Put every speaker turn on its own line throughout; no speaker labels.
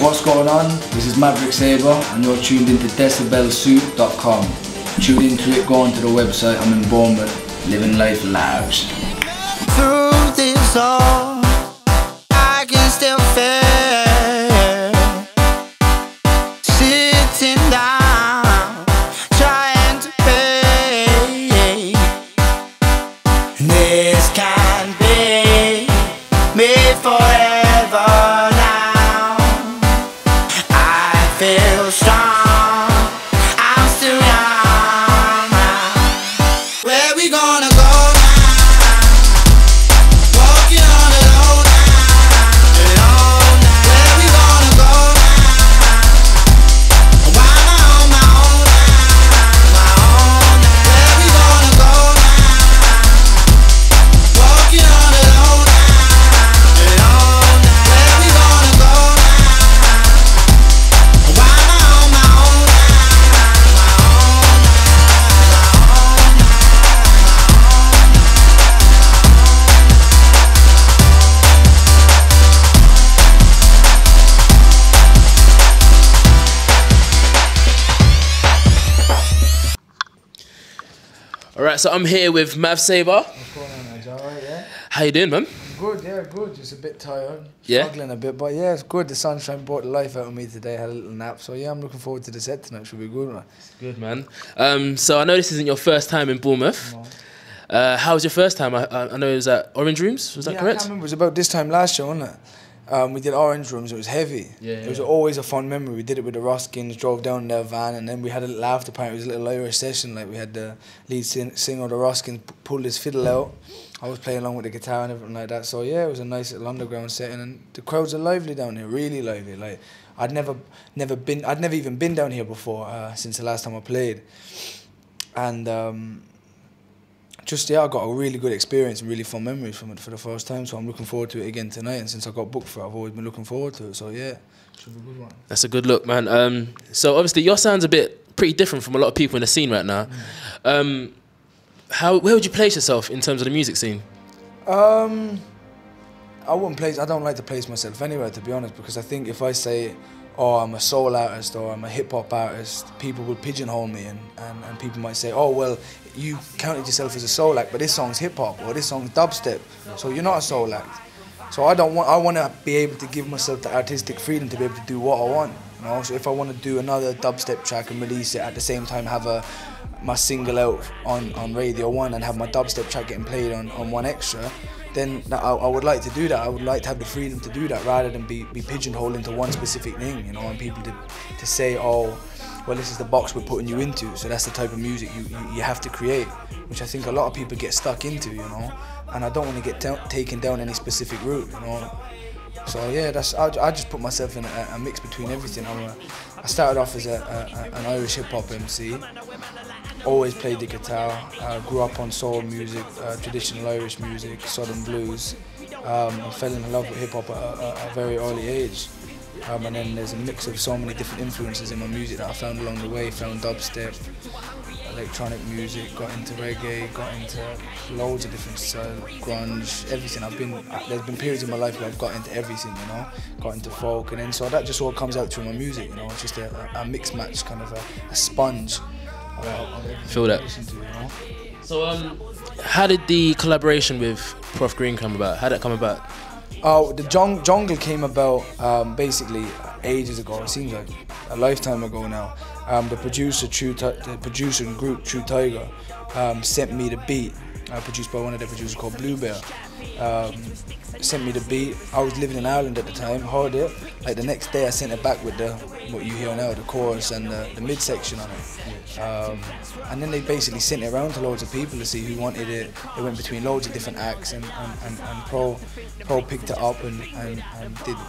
What's going on? This is Maverick Sabre and you're tuned into decibelsuit.com. Tune into it, go onto the website. I'm in Bournemouth, living life large.
Through this all, I can still feel sitting down, trying to pay. This can't be me forever now. I feel strong, I'm still young now. Where we gonna go now? Walking on alone now, alone now. Where we gonna go now? Why am I on my own now? My own now. Where we gonna go now? Walking on alone now, alone now. Where we gonna go now? Why am I on my own now? My own
Alright, so I'm here with Mav Sabre.
What's going on, man? Alright, yeah?
How you doing, man?
Good, yeah, good. Just a bit tired.
Yeah?
Struggling a bit, but yeah, it's good. The sunshine brought the life out of me today. Had a little nap. So yeah, I'm looking forward to the set tonight. Should be good, man.
Good, man. So I know this isn't your first time in Bournemouth.
No.
How was your first time? I know it was at Orange Rooms, was that
I
correct?
can't remember. It was about this time last year, wasn't it? We did Orange Rooms. It was heavy.
Yeah,
It was
yeah.
always a fun memory. We did it with the Roskins, drove down in their van, and then we had a little after party. It was a little Irish session. Like we had the lead singer of the Roskins pulled his fiddle out. I was playing along with the guitar and everything like that. So yeah, it was a nice little underground setting, and the crowds are lively down here, really lively. Like I'd never even been down here before since the last time I played, and just yeah, I got a really good experience and really fun memories from it for the first time. So I'm looking forward to it again tonight. And since I got booked for it, I've always been looking forward to it. So yeah, should be a good one.
That's a good look, man. So obviously your sound's pretty different from a lot of people in the scene right now. Where would you place yourself in terms of the music scene?
I wouldn't place. I don't like to place myself anywhere, to be honest, because I think if I say, "Oh, I'm a soul artist" or "I'm a hip hop artist," people will pigeonhole me, and people might say, "Oh, well, you counted yourself as a soul act, but this song's hip hop or this song's dubstep, so you're not a soul act." So I want to be able to give myself the artistic freedom to be able to do what I want. You know, so if I want to do another dubstep track and release it at the same time, have my single out on Radio 1 and have my dubstep track getting played on 1Xtra, then I would like to do that. I would like to have the freedom to do that rather than be pigeonholed into one specific thing, you know, and people to say, "Oh, well, this is the box we're putting you into, so that's the type of music you have to create," which I think a lot of people get stuck into, you know, and I don't want to get taken down any specific route, you know. So yeah, I just put myself in a mix between everything. I started off as an Irish hip hop MC. Always played the guitar. Grew up on soul music, traditional Irish music, southern blues. I fell in love with hip hop at a very early age. And then there's a mix of so many different influences in my music that I found along the way. Found dubstep, electronic music, got into reggae, got into loads of different styles, grunge, everything. There's been periods in my life where I've got into everything, you know, got into folk, and then so that just all comes out through my music, you know. It's just a mix match, kind of a sponge.
Feel that.
To, you know?
So how did the collaboration with Prof Green come about? How did that come about?
Oh, the jungle came about basically ages ago. It seems like a lifetime ago now. The producer and group True Tiger sent me the beat, produced by one of their producers called Blue Bear. Sent me the beat. I was living in Ireland at the time. Heard it. Like the next day, I sent it back with what you hear now, the chorus and the midsection on it. And then they basically sent it around to loads of people to see who wanted it. It went between loads of different acts, and Pro picked it up and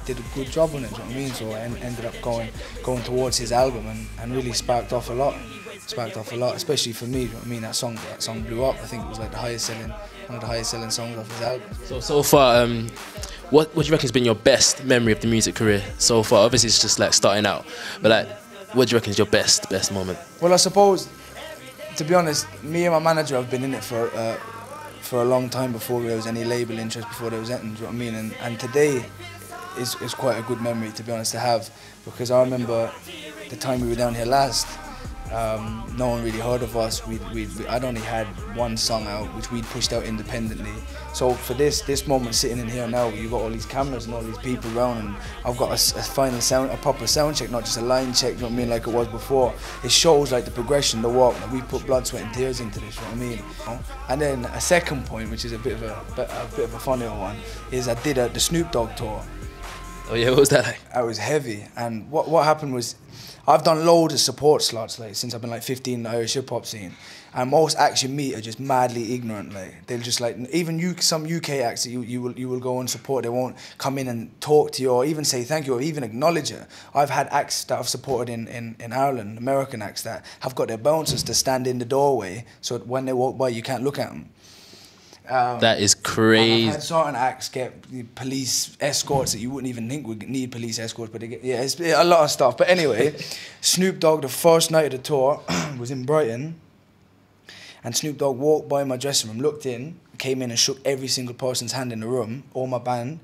did a good job on it. You know what I mean? So I ended up going towards his album and really sparked off a lot, especially for me. You know what I mean? That song blew up. I think it was like one of the highest selling songs off his album.
So far, what do you reckon has been your best memory of the music career so far? Obviously, it's just like starting out, but like, what do you reckon is your best moment?
Well, I suppose, to be honest, me and my manager have been in it for a long time before there was any label interest, before there was anything. Do you know what I mean? And today, is quite a good memory, to be honest, to have, because I remember the time we were down here last. No one really heard of us. I'd only had one song out, which we'd pushed out independently. So for this moment sitting in here now, you've got all these cameras and all these people around, and I've got a proper sound check, not just a line check, you know what I mean, like it was before. It shows like the progression, the walk. Like, we put blood, sweat and tears into this, you know what I mean? And then a second point, which is a bit of a funnier one, is I did the Snoop Dogg tour.
Oh yeah, what was that like?
I was heavy, and what happened was, I've done loads of support slots like since I've been like 15 in the Irish hip hop scene, and most acts you meet are just madly ignorant. Like they'll just like, even some UK acts that you will go and support, they won't come in and talk to you or even say thank you or even acknowledge it. I've had acts that I've supported in Ireland, American acts, that have got their bouncers to stand in the doorway so that when they walk by you can't look at them.
That is crazy.
I've had certain acts get police escorts that you wouldn't even think would need police escorts, but they get, yeah, it's a lot of stuff. But anyway, Snoop Dogg, the first night of the tour, was in Brighton, and Snoop Dogg walked by my dressing room, looked in, came in and shook every single person's hand in the room, all my band,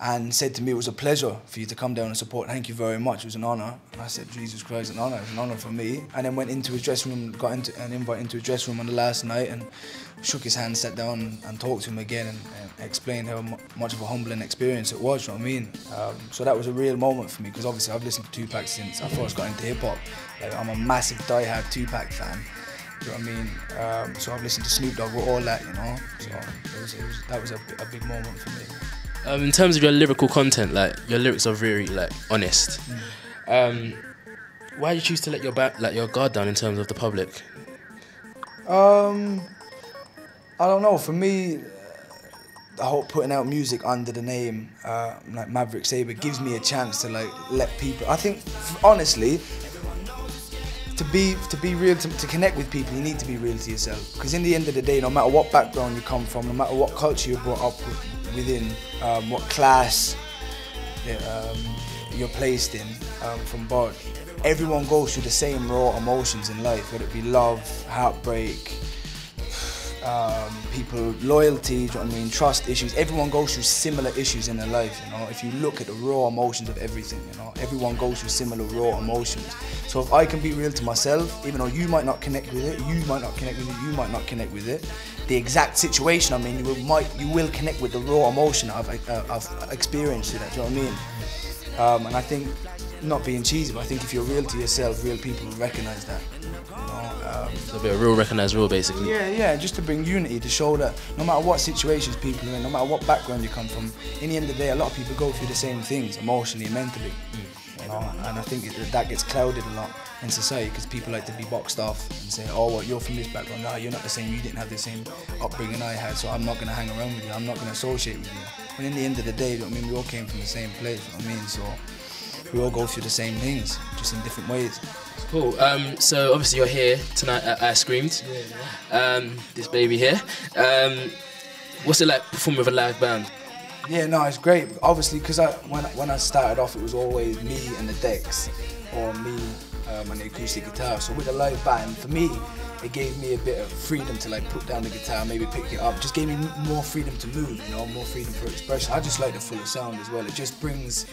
and said to me, it was a pleasure for you to come down and support. Thank you very much. It was an honour. And I said, Jesus Christ, an honour. It was an honour for me. And then went into his dressing room, got an invite into his dressing room on the last night, and shook his hand, sat down and talked to him again, and explained how much of a humbling experience it was, you know what I mean? So that was a real moment for me, because obviously I've listened to Tupac since I first got into hip hop. Like, I'm a massive die-hard Tupac fan. Do you know what I mean? So I've listened to Snoop Dogg with all that, you know? So that was a big moment for me.
In terms of your lyrical content, like your lyrics are very like honest. Why did you choose to let your guard down in terms of the public?
I don't know. For me, the whole putting out music under the name like Maverick Sabre gives me a chance to like let people. I think honestly, to be real, to connect with people, you need to be real to yourself. Because in the end of the day, no matter what background you come from, no matter what culture you're brought up within, what class you're placed in from birth, everyone goes through the same raw emotions in life, whether it be love, heartbreak, people, loyalty, do you know what I mean, trust issues. Everyone goes through similar issues in their life, you know. If you look at the raw emotions of everything, you know, everyone goes through similar raw emotions. So if I can be real to myself, even though you might not connect with it, you might not connect with it, you might not connect with it, the exact situation I'm in, you will connect with the raw emotion I've experienced through that, do you know what I mean? And I think, not being cheesy, but I think if you're real to yourself, real people will recognise that. You know?
So a bit of real recognise real, basically.
Yeah, just to bring unity, to show that no matter what situations people are in, no matter what background you come from, in the end of the day, a lot of people go through the same things, emotionally and mentally. You know? And I think that gets clouded a lot in society, because people like to be boxed off and say, oh, well, you're from this background, no, you're not the same, you didn't have the same upbringing I had, so I'm not going to hang around with you, I'm not going to associate with you. But in the end of the day, you know what I mean, we all came from the same place, you know what I mean, so we all go through the same things, just in different ways.
Cool. So obviously you're here tonight at I Screamed. Yeah. This baby here. What's it like performing with a live band?
Yeah, no, it's great. Obviously, because when I started off, it was always me and the decks, or me and the acoustic guitar. So with a live band, for me, it gave me a bit of freedom to like put down the guitar, maybe pick it up. Just gave me more freedom to move, you know, more freedom for expression. I just like the fuller sound as well. It just brings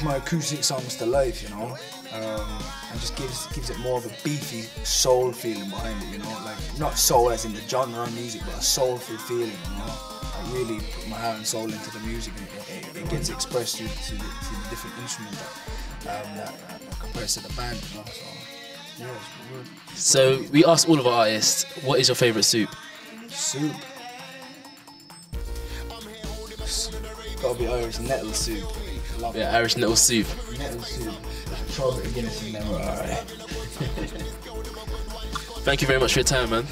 my acoustic songs to life, you know, and just gives it more of a beefy soul feeling behind it, you know, like not soul as in the genre of music, but a soulful feeling, you know. I really put my heart and soul into the music, and it gets expressed through the different instruments that compares to the band, you know. So yeah, it's good.
So we asked all of our artists, what is your favourite soup?
Soup. Gotta be Irish nettle soup. Love
Yeah, Irish nettle soup.
Nettle soup. Try a bit of Guinness in there, alright.
Thank you very much for your time, man.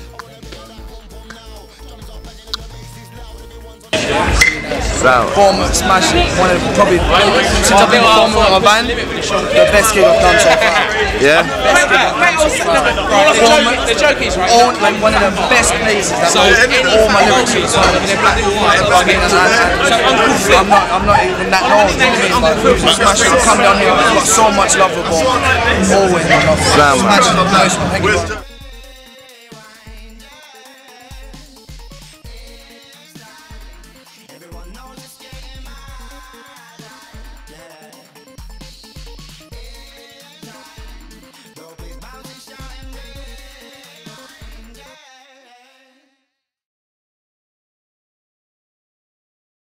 Bournemouth, smash it. One of probably, since I've been performing with my band, the best gig I've done so far.
Yeah?
Best gig I've done so far. Bournemouth, like one of the best places that all my lyrics are sung. I'm not even that known, but smash it. Come down here, I've got so much love for Bournemouth. Always, I love it. Smash it, nice one, thank you.